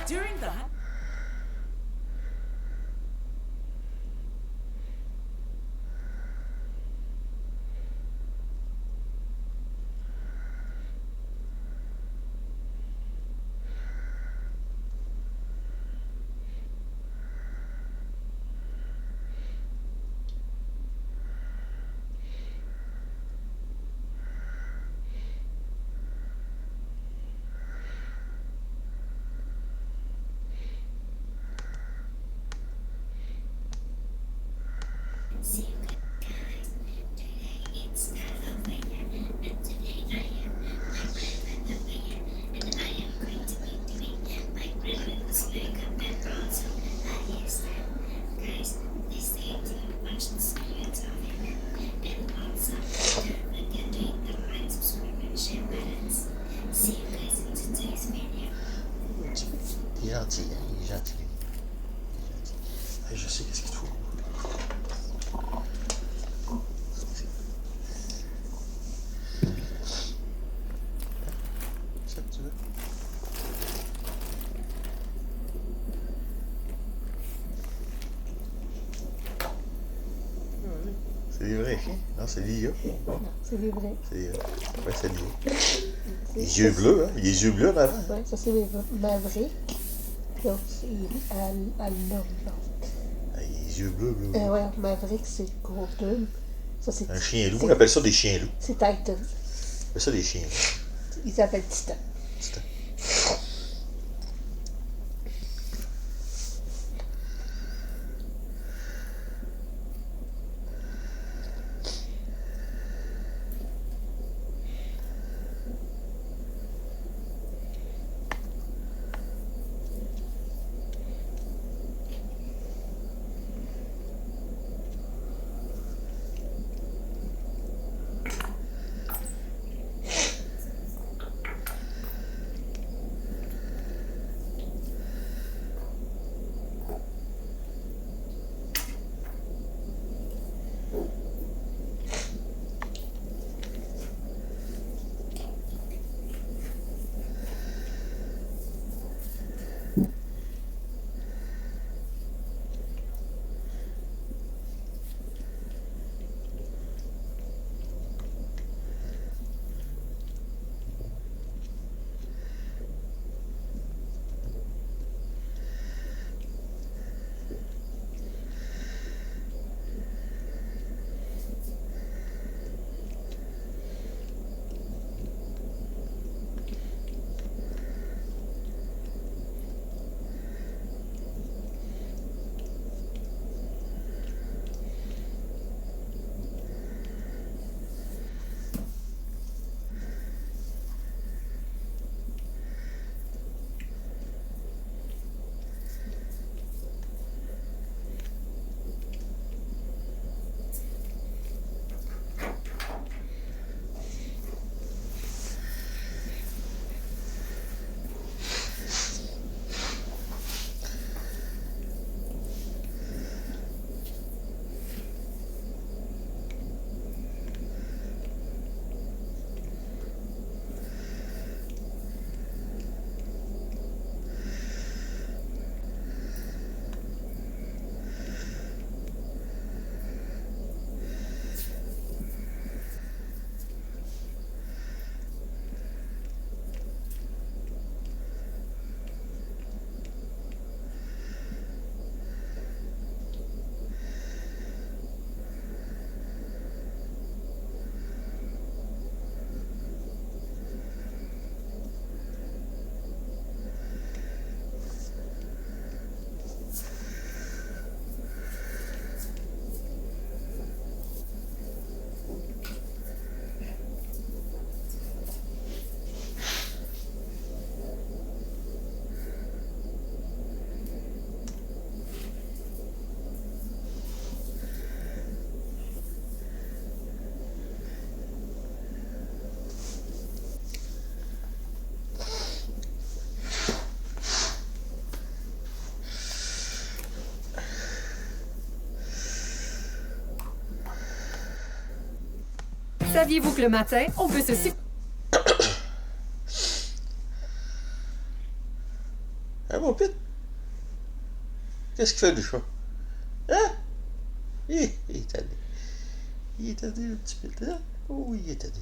During that, Il est gentil, hein? Il est gentil. Je sais qu'est-ce qu'il te faut. C'est ça que tu veux? C'est des vrais chiens? Non, c'est l'IA. Non, c'est des vrais. C'est l'IA. Ouais, c'est l'IA. Les yeux bleus, hein? Les yeux bleus en avant. Ouais, ça c'est les Mavericks. L'autre, c'est Alnor. Les yeux bleus, bleus. Ouais, Maverick, c'est Golden. Ça, c'est Un chien loup. On appelle ça des chiens loups. C'est Titan. On appelle ça des chiens loups. Il s'appelle Titan. Titan. Saviez-vous que le matin, on peut se... Ah mon pit? Qu'est-ce qu'il fait, le chat? Hein? Il est tanné. Il est tanné, le petit pit, hein? Oh, il est tanné.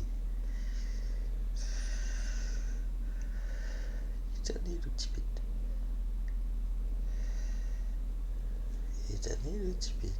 Il est tanné, le petit pit. Il est tanné, le petit pit.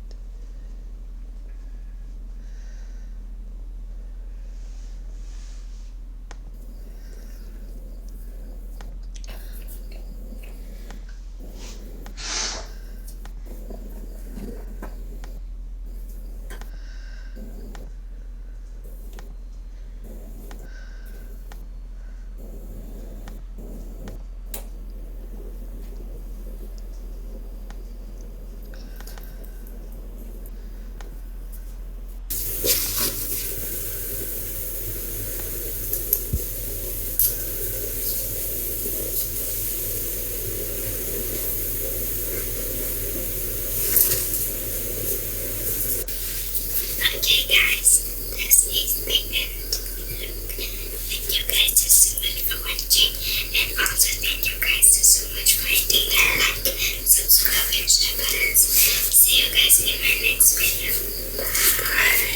Okay guys, this is the end. Thank you guys so much for watching, and also thank you guys so much for hitting that like, subscribe, and share buttons. See you guys in my next video. Bye.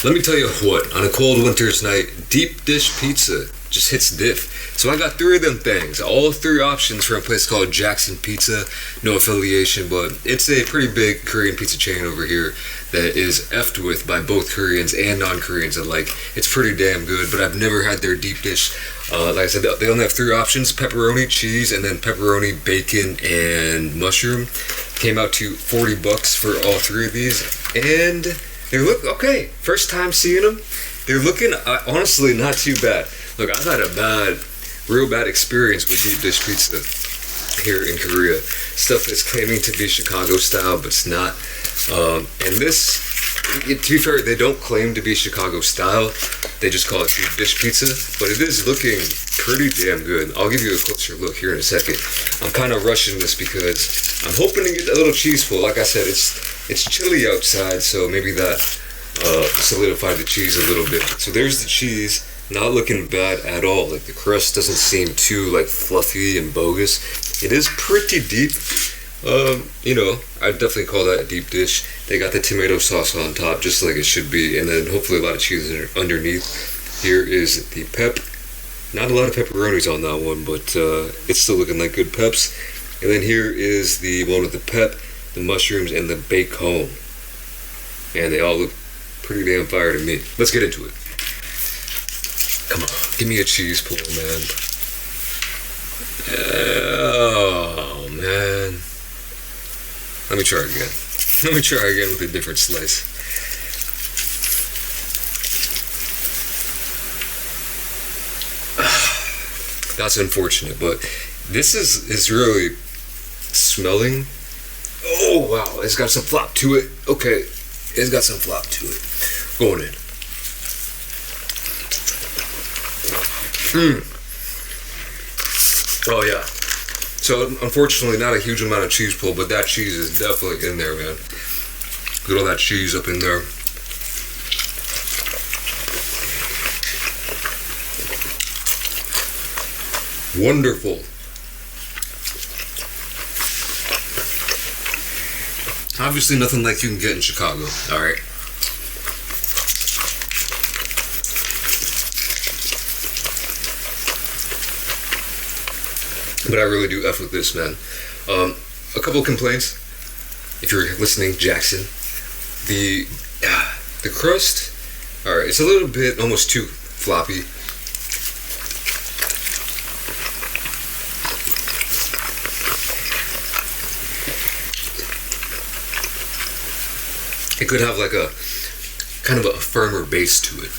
Let me tell you what, on a cold winter's night, deep dish pizza just hits diff. So I got 3 of them things, all 3 options from a place called Jackson Pizza. No affiliation, but it's a pretty big Korean pizza chain over here that is effed with by both Koreans and non-Koreans alike. It's pretty damn good, but I've never had their deep dish. Like I said, they only have 3 options: pepperoni, cheese, and then pepperoni, bacon, and mushroom. Came out to $40 for all 3 of these, and they look okay. First time seeing them, they're looking honestly not too bad. Look, I've had a real bad experience with deep dish pizza here in Korea. Stuff that's claiming to be Chicago style, but it's not. And this, to be fair, they don't claim to be Chicago style. They just call it deep dish pizza, but it is looking pretty damn good. I'll give you a closer look here in a second. I'm kind of rushing this because I'm hoping to get a little cheese pull. Like I said, it's chilly outside, so maybe that solidified the cheese a little bit. So there's the cheese. Not looking bad at all. Like, the crust doesn't seem too like fluffy and bogus. It is pretty deep. You know, I'd definitely call that a deep dish. They got the tomato sauce on top, just like it should be, and then hopefully a lot of cheese underneath. Here is the pep. Not a lot of pepperonis on that one, but it's still looking like good peps. And then here is the one with the pep, the mushrooms, and the bacon. And they all look pretty damn fire to me. Let's get into it. Come on, give me a cheese pull, man. Oh, man. Let me try again. Let me try again with a different slice. That's unfortunate, but this is really smelling. Oh, wow, it's got some flop to it. Okay, it's got some flop to it. Going in. Oh yeah. So unfortunately not a huge amount of cheese pull, but that cheese is definitely in there, man. Get all that cheese up in there. Wonderful. Obviously nothing like you can get in Chicago, alright? But I really do F with this, man. A couple complaints, if you're listening, Jackson. The crust, alright, it's a little bit almost too floppy. It could have like a kind of a firmer base to it.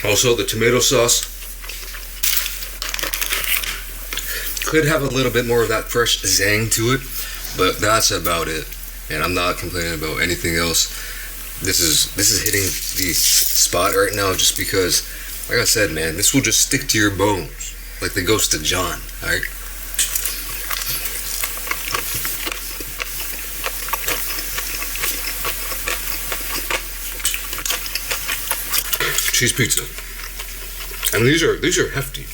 Also, the tomato sauce could have a little bit more of that fresh zang to it, but that's about it. And I'm not complaining about anything else. This is hitting the spot right now just because, like I said, man, this will just stick to your bones like the ghost of John. All right. Cheese pizza. I mean, these are hefty.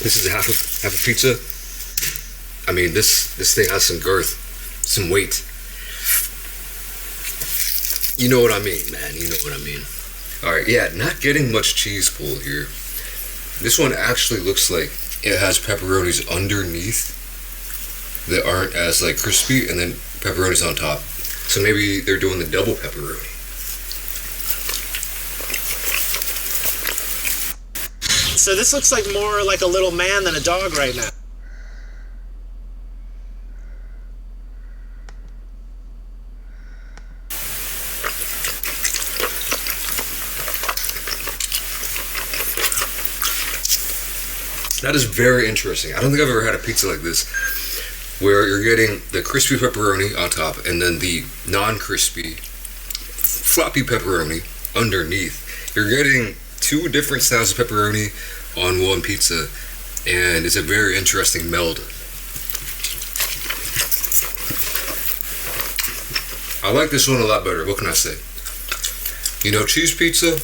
This is half a pizza. I mean, this thing has some girth, some weight. You know what I mean, man. You know what I mean. All right, yeah, not getting much cheese pull here. This one actually looks like it has pepperonis underneath that aren't as like crispy, and then pepperonis on top. So maybe they're doing the double pepperoni. So this looks like more like a little man than a dog right now. That is very interesting. I don't think I've ever had a pizza like this, where you're getting the crispy pepperoni on top and then the non-crispy floppy pepperoni underneath. You're getting two different styles of pepperoni on one pizza, and it's a very interesting meld. I like this one a lot better. What can I say? You know, cheese pizza,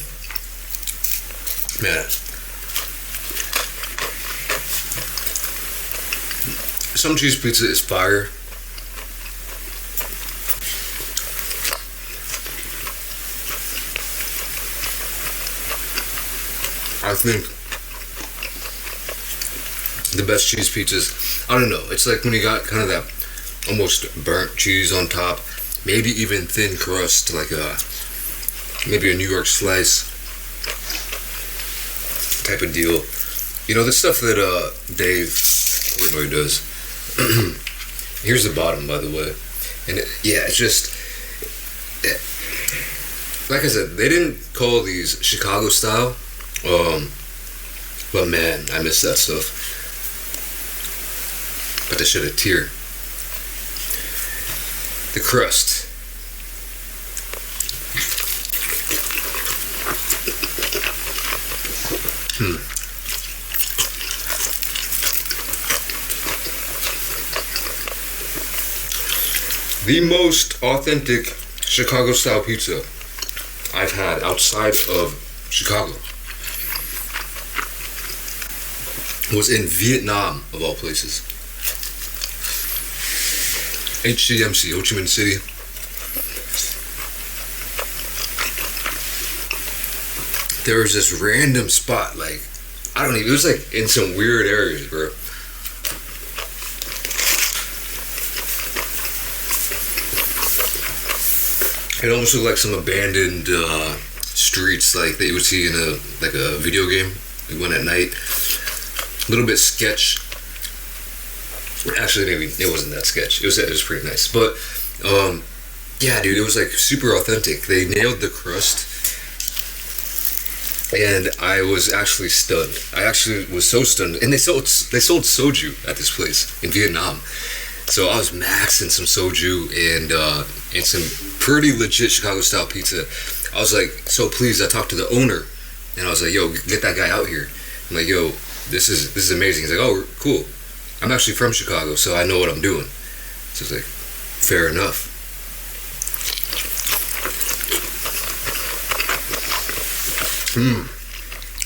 man. Some cheese pizza is fire. I think the best cheese pizzas, I don't know, it's like when you got kind of that almost burnt cheese on top, maybe even thin crust, like maybe a New York slice type of deal. You know, the stuff that Dave Whitmore does. Here's the bottom, by the way. And it's just, like I said, they didn't call these Chicago style. But man, I miss that stuff. But they should have tier. The crust. The most authentic Chicago style pizza I've had outside of Chicago was in Vietnam, of all places. HCMC, Ho Chi Minh City. There was this random spot, like, I don't even, it was like in some weird areas, bro. It almost looked like some abandoned streets, like that you would see in a video game, like one at night. A little bit sketch. Actually, maybe it wasn't that sketch. It was pretty nice. But yeah, dude, it was like super authentic. They nailed the crust, and I was actually stunned. I actually was so stunned. And they sold soju at this place in Vietnam. So I was maxing some soju and some pretty legit Chicago style pizza. I was like, so please, I talked to the owner, and I was like, yo, get that guy out here. I'm like, yo, this is amazing. He's like, oh, cool. I'm actually from Chicago, so I know what I'm doing. So it's like, fair enough.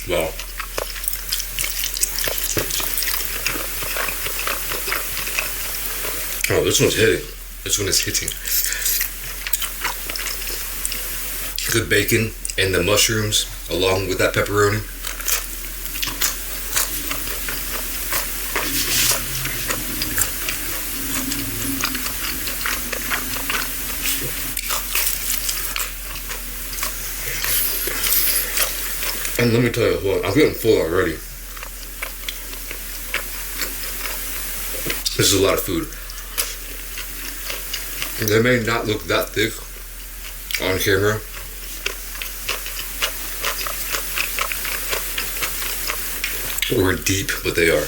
Wow. Oh, this one's hitting. This one is hitting. Good bacon and the mushrooms along with that pepperoni. And let me tell you what, I'm getting full already. This is a lot of food. They may not look that thick on camera. Or deep, but they are.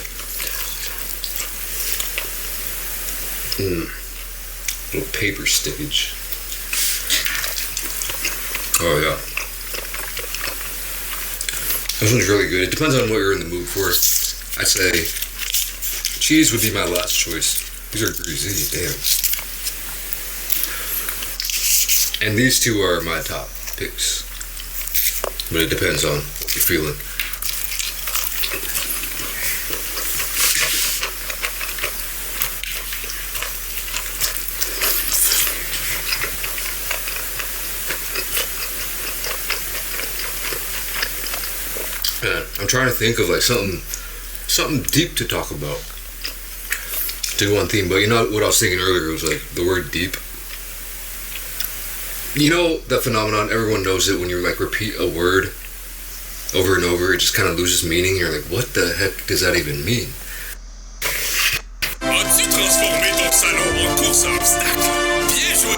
Little paper stickage. Oh yeah. This one's really good. It depends on what you're in the mood for. I'd say cheese would be my last choice. These are greasy, damn. And these two are my top picks. But it depends on what you're feeling. I'm trying to think of like something deep to talk about. To go on theme, but you know what I was thinking earlier was like the word deep. You know that phenomenon, everyone knows it when you like repeat a word over and over, it just kind of loses meaning. You're like, what the heck does that even mean? As-tu transformé ton salon en course à obstacles? Bien joué!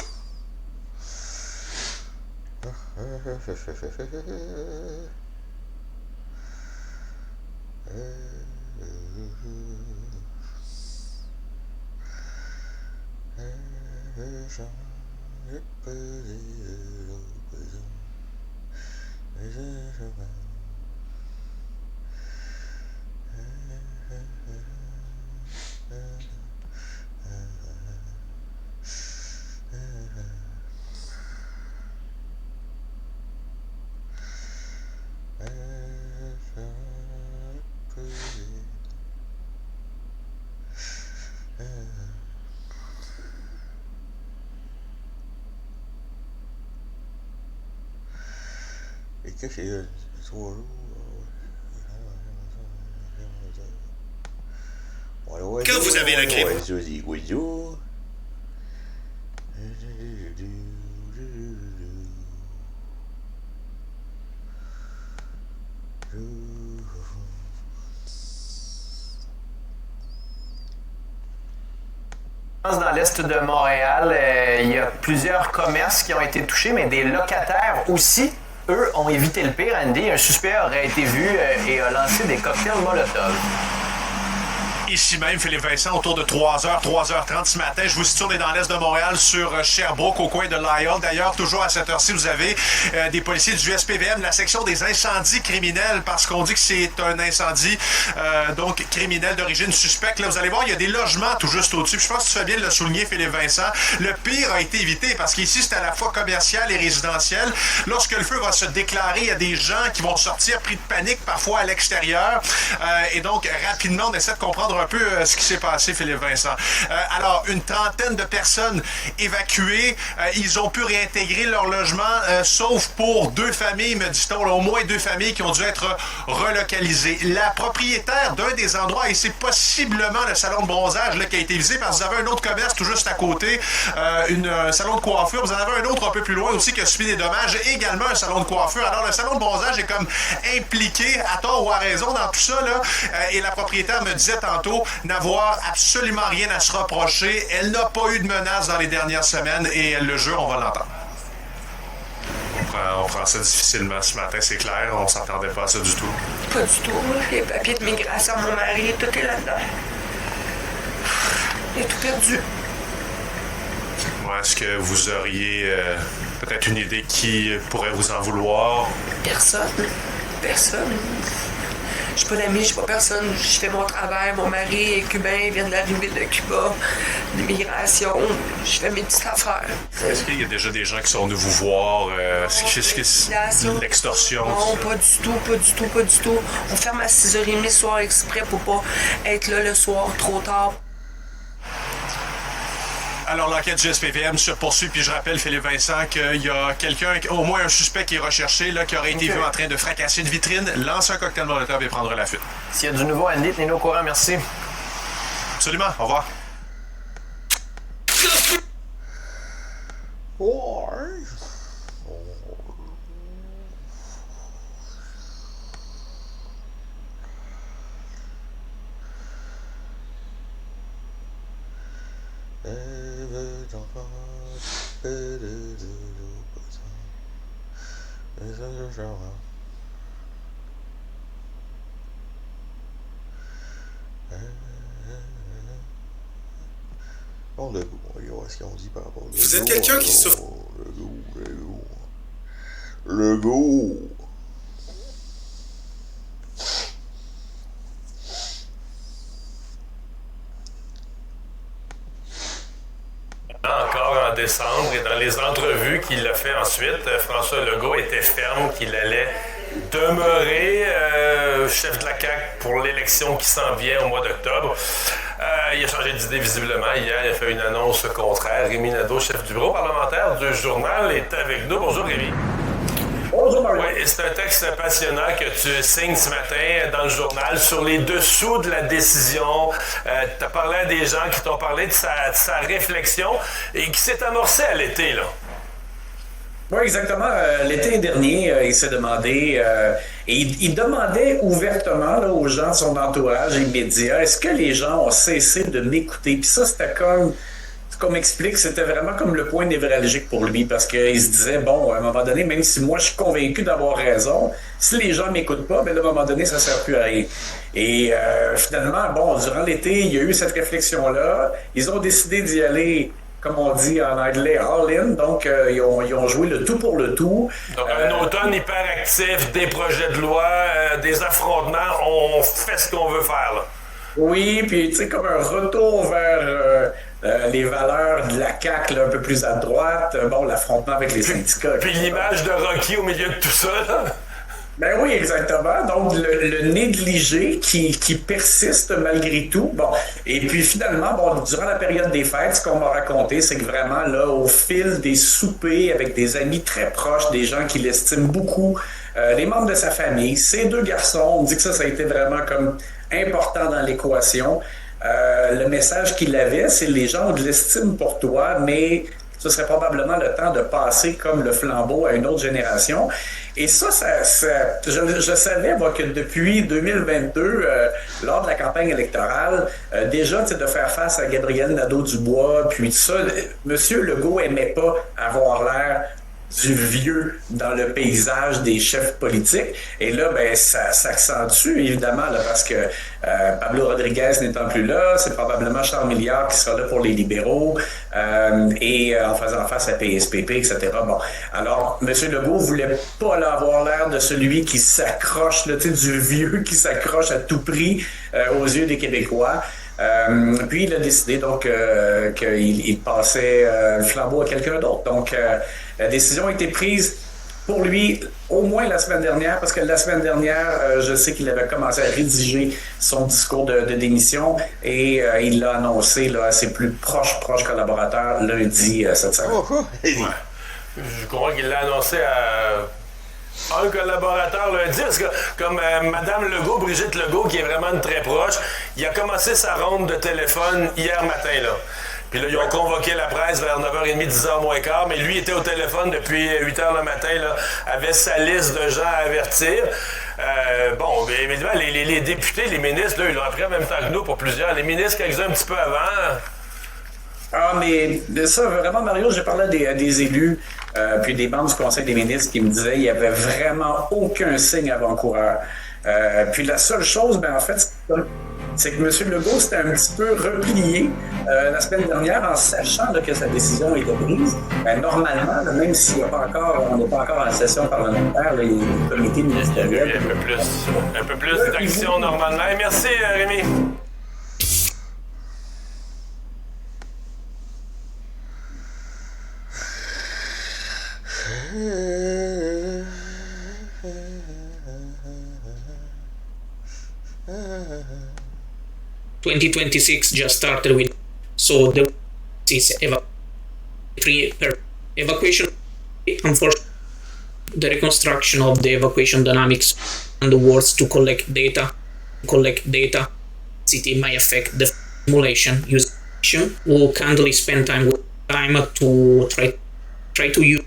Quand vous avez la grippe. Dans l'est de Montréal, il y a plusieurs commerces qui ont été touchés, mais des locataires aussi, eux, ont évité le pire, Andy. Un suspect aurait été vu et a lancé des cocktails Molotov. Ici même, Philippe Vincent, autour de 3h, 3h30 ce matin. Je vous situe, on est dans l'est de Montréal, sur Sherbrooke, au coin de Lyell. D'ailleurs, toujours à cette heure-ci, vous avez des policiers du SPVM, la section des incendies criminels, parce qu'on dit que c'est un incendie donc criminel d'origine suspecte. Là, vous allez voir, il y a des logements tout juste au-dessus. Puis je pense que tu fais bien de le souligner, Philippe Vincent. Le pire a été évité, parce qu'ici, c'est à la fois commercial et résidentiel. Lorsque le feu va se déclarer, il y a des gens qui vont sortir pris de panique, parfois à l'extérieur. Et donc, rapidement, on essaie de comprendre un peu ce qui s'est passé, Philippe Vincent. Alors, une trentaine de personnes évacuées. Ils ont pu réintégrer leur logement, sauf pour 2 familles, me dit-on, au moins 2 familles qui ont dû être relocalisées. La propriétaire d'un des endroits, et c'est possiblement le salon de bronzage là, qui a été visé, parce que vous avez un autre commerce tout juste à côté, un salon de coiffure. Vous en avez un autre un peu plus loin aussi qui a subi des dommages, et également un salon de coiffure. Alors, le salon de bronzage est comme impliqué, à tort ou à raison, dans tout ça, là. Et la propriétaire me disait tantôt n'avoir absolument rien à se reprocher. Elle n'a pas eu de menaces dans les dernières semaines et elle le jure, on va l'entendre. On prend ça difficilement ce matin, c'est clair. On s'attendait pas à ça du tout. Pas du tout. Les papiers de migration, mon mari, tout est là-dedans. Il est tout perdu. Est-ce que vous auriez peut-être une idée qui pourrait vous en vouloir? Personne. J'ai pas d'amis, j'ai pas personne. Je fais mon travail. Mon mari est cubain, il vient d'arriver de Cuba, d'immigration. Je fais mes petites affaires. Est-ce qu'il y a déjà des gens qui sont venus vous voir? L'extorsion? Non, pas du tout. On ferme à 6h30 le soir exprès pour pas être là le soir trop tard. Alors, l'enquête du SPVM se poursuit, puis je rappelle, Philippe Vincent, qu'il y a quelqu'un, au moins un suspect qui est recherché, là, qui aurait été vu en train de fracasser une vitrine, lancer un cocktail Molotov et prendre la fuite. S'il y a du nouveau, Andy, tenez-nous au courant, merci. Absolument, au revoir. Bon, le goût, on va voir ce qu'on dit par rapport au Legault. Vous êtes quelqu'un qui souffre. Le goût. Encore en décembre et dans les entrevues qu'il a fait ensuite, François Legault était ferme qu'il allait demeurer chef de la CAQ pour l'élection qui s'en vient au mois d'octobre. Il a changé d'idée visiblement. Hier, il a fait une annonce contraire. Rémi Nadeau, chef du bureau parlementaire du journal, est avec nous. Bonjour Rémi. Bonjour Mario. Oui, et c'est un texte passionnant que tu signes ce matin dans le journal sur les dessous de la décision. Tu as parlé à des gens qui t'ont parlé de sa réflexion et qui s'est amorcée à l'été, là. Oui, exactement. L'été dernier, il s'est demandé, et il demandait ouvertement là, aux gens de son entourage immédiat, est-ce que les gens ont cessé de m'écouter? Puis ça, c'était comme explique, c'était vraiment comme le point névralgique pour lui, parce qu'il se disait, bon, à un moment donné, même si moi je suis convaincu d'avoir raison, si les gens m'écoutent pas, ben, à un moment donné, ça sert plus à rien. Et finalement, bon, durant l'été, il y a eu cette réflexion-là. Ils ont décidé d'y aller, comme on dit en anglais, all-in. Donc, ils ont joué le tout pour le tout. Donc, un automne hyperactif, des projets de loi, des affrontements, on fait ce qu'on veut faire, là. Oui, puis tu sais, comme un retour vers les valeurs de la CAQ, là, un peu plus à droite, bon, l'affrontement avec les syndicats. Puis l'image de Rocky au milieu de tout ça, là. Ben oui, exactement. Donc, le négligé qui persiste malgré tout. Bon, et puis finalement, bon, durant la période des fêtes, ce qu'on m'a raconté, c'est que vraiment, là, au fil des soupers avec des amis très proches, des gens qui l'estiment beaucoup, les membres de sa famille, ces deux garçons, on dit que ça a été vraiment comme important dans l'équation. Le message qu'il avait, c'est les gens ont de l'estime pour toi, mais ce serait probablement le temps de passer comme le flambeau à une autre génération. Et ça je savais moi, que depuis 2022, lors de la campagne électorale, déjà de faire face à Gabriel Nadeau-Dubois, puis ça, M. Legault aimait pas avoir l'air du vieux dans le paysage des chefs politiques. Et là, ben, ça s'accentue, évidemment, là, parce que Pablo Rodriguez n'étant plus là, c'est probablement Charles Milliard qui sera là pour les libéraux, et en faisant face à PSPP, etc. Bon, alors, M. Legault voulait pas avoir l'air de celui qui s'accroche, là, du vieux qui s'accroche à tout prix aux yeux des Québécois. Puis il a décidé donc qu'il passait le flambeau à quelqu'un d'autre. Donc la décision a été prise pour lui au moins la semaine dernière, parce que la semaine dernière, je sais qu'il avait commencé à rédiger son discours de démission et il l'a annoncé là, à ses plus proches collaborateurs lundi cette semaine. Ouais. Je crois qu'il l'a annoncé à un collaborateur lundi, parce que comme Madame Legault, Brigitte Legault, qui est vraiment de très proche, il a commencé sa ronde de téléphone hier matin, là. Puis là, ils ont convoqué la presse vers 9h30, 10h moins quart, mais lui était au téléphone depuis 8h le matin, là, avait sa liste de gens à avertir. Bon, évidemment, les députés, les ministres, là, ils l'ont appris en même temps que nous pour plusieurs. Les ministres, quelques-uns un petit peu avant. Ah, mais de ça, vraiment, Mario, j'ai parlé à des élus, puis des membres du Conseil des ministres qui me disaient qu'il n'y avait vraiment aucun signe avant-coureur. Puis la seule chose, ben en fait, c'est que M. Legault s'était un petit peu replié la semaine dernière en sachant là, que sa décision était prise. Ben, normalement, là, même s'il n'y a pas encore, on n'est pas encore en session parlementaire, là, les comités ministériels. Un peu plus d'action normalement. Merci, Rémi. ...2026 just started with, so there is evacuation. Unfortunately, the reconstruction of the evacuation dynamics and the words to collect data. City may affect the simulation using. We'll kindly spend time to try to use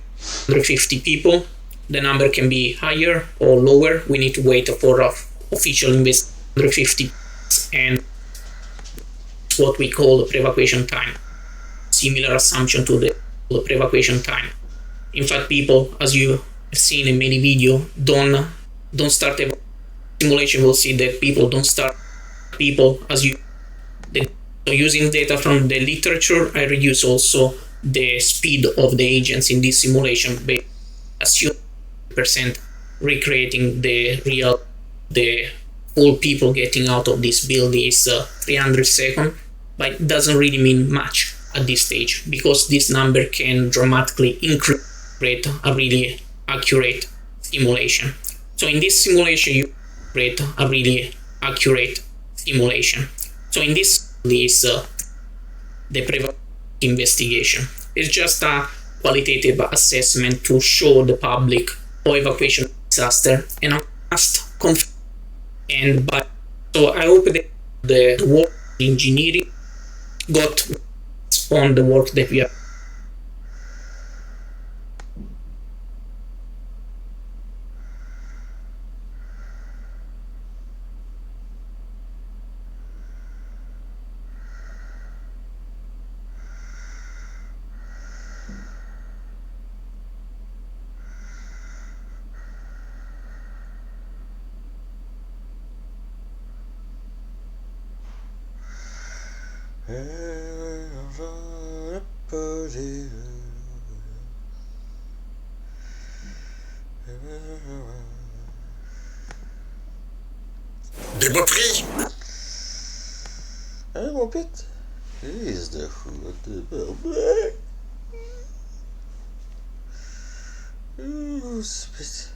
150 people. The number can be higher or lower. We need to wait for official invest 150, and what we call the pre-evacuation time. Similar assumption to the pre-evacuation time. In fact, people, as you seen in many videos, don't start a simulation. We'll see that people don't start people as you. So using data from the literature, I reduce also the speed of the agents in this simulation, by assuming % recreating the full people getting out of this build is 300 seconds, but it doesn't really mean much at this stage because this number can dramatically increase a really accurate simulation. So in this simulation, you create a really accurate simulation. So in this is the preventive investigation. It's just a qualitative assessment to show the public how evacuation disaster and a must confirm. So I hope that the work engineering got on the work that we are. Des bas prix! Hein, mon pit? Crise de fou, de bordel! Ouh, c'est...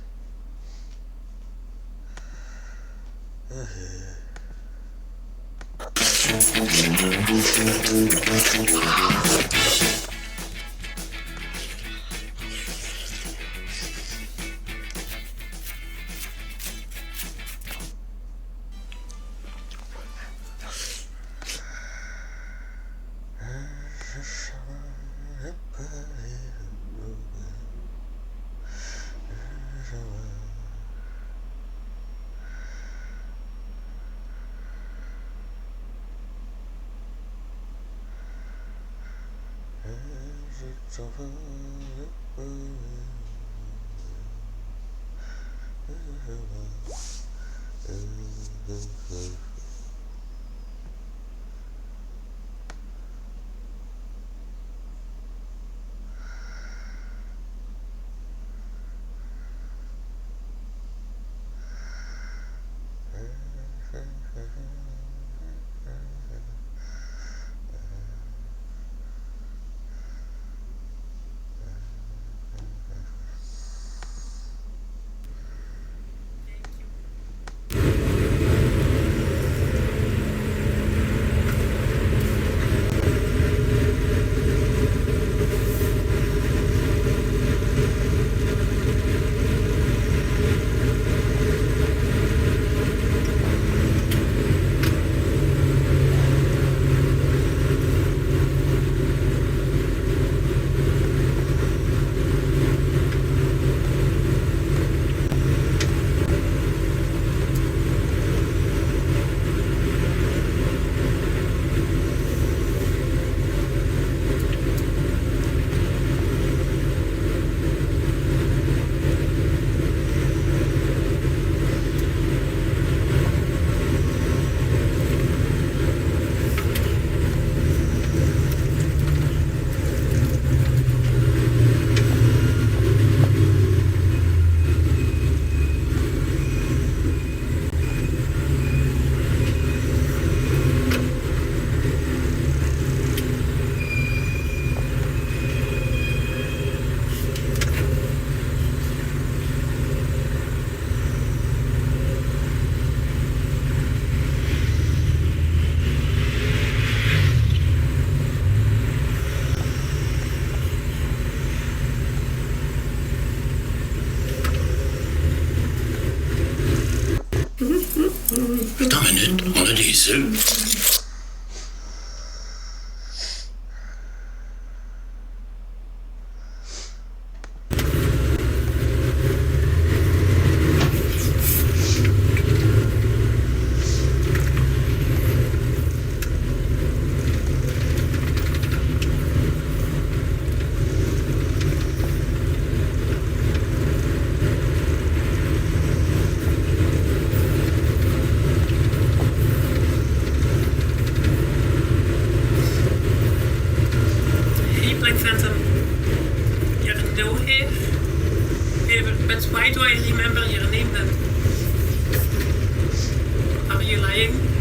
Attends une minute, on a des œufs. if? But why do I remember your name then? Are you lying?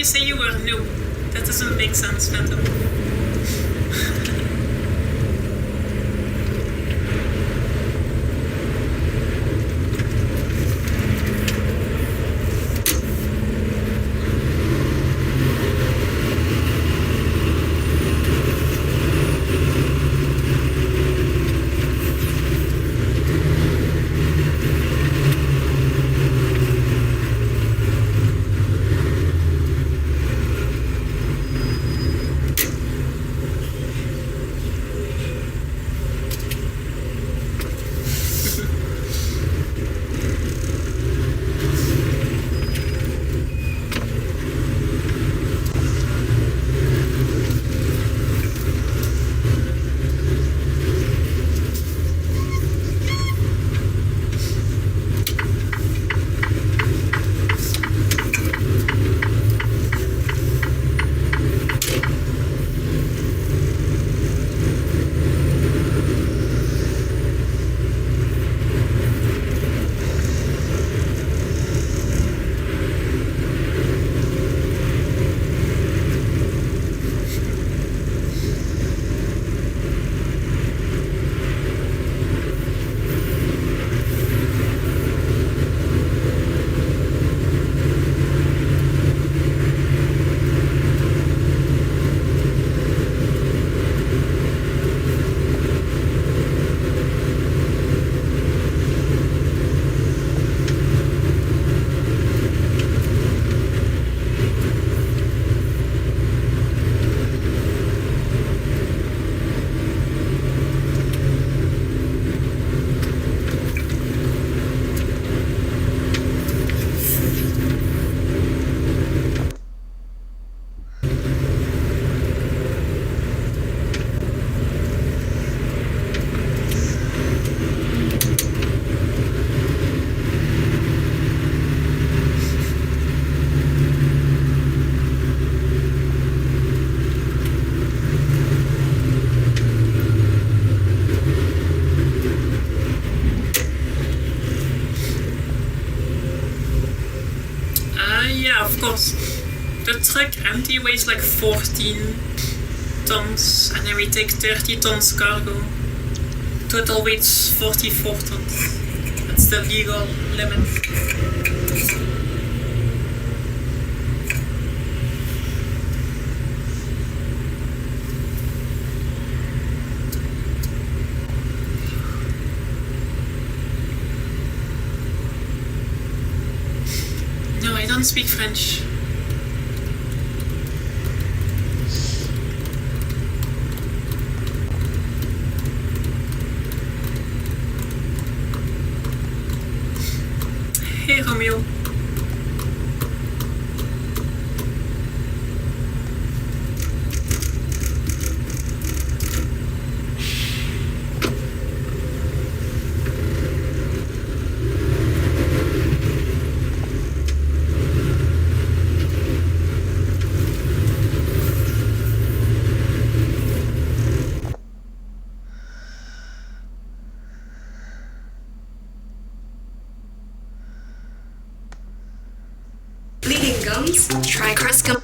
Say you were new. That doesn't make sense, Phantom. Yeah, of course. The truck empty weighs like 14 tons, and then we take 30 tons cargo. Total weights 44 tons. That's the legal limit. No, I don't speak French. Hey, Romeo. Bleeding gums? Try Crest Gum.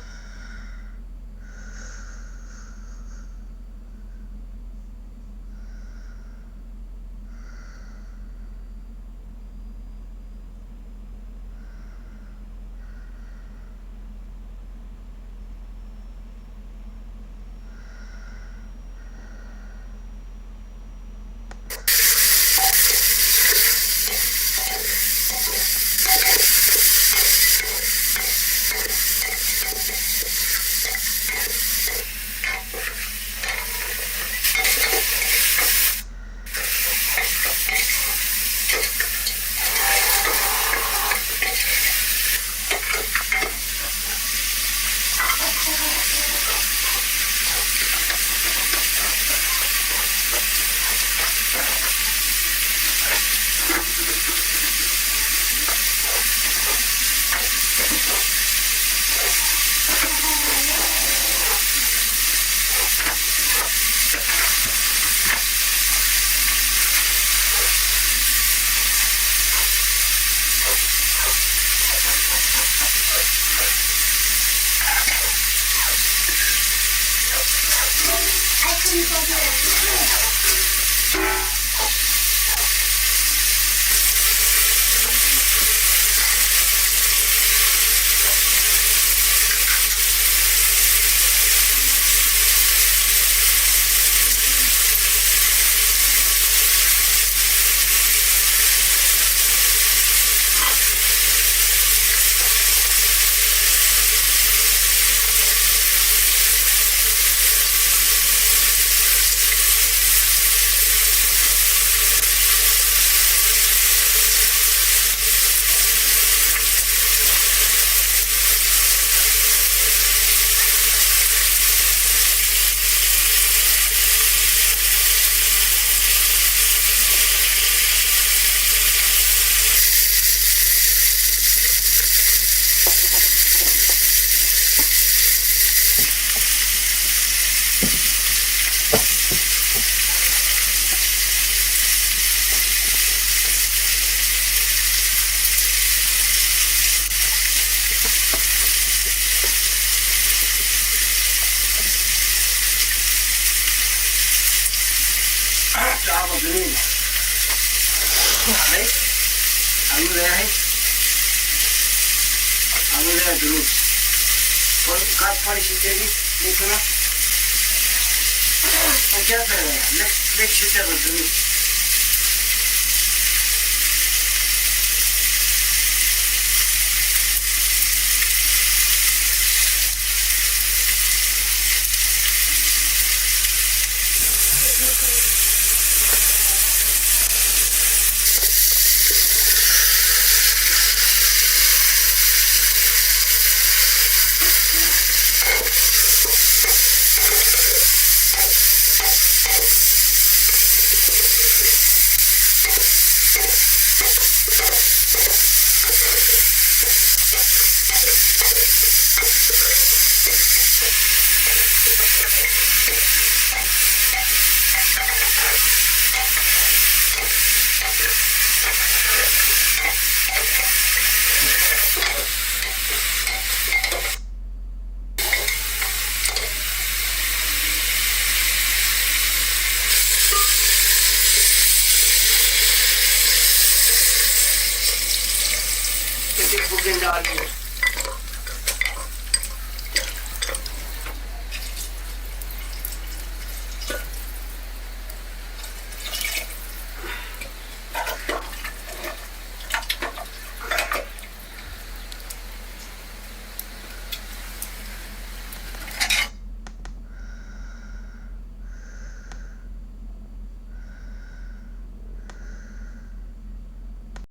Golden Dog here.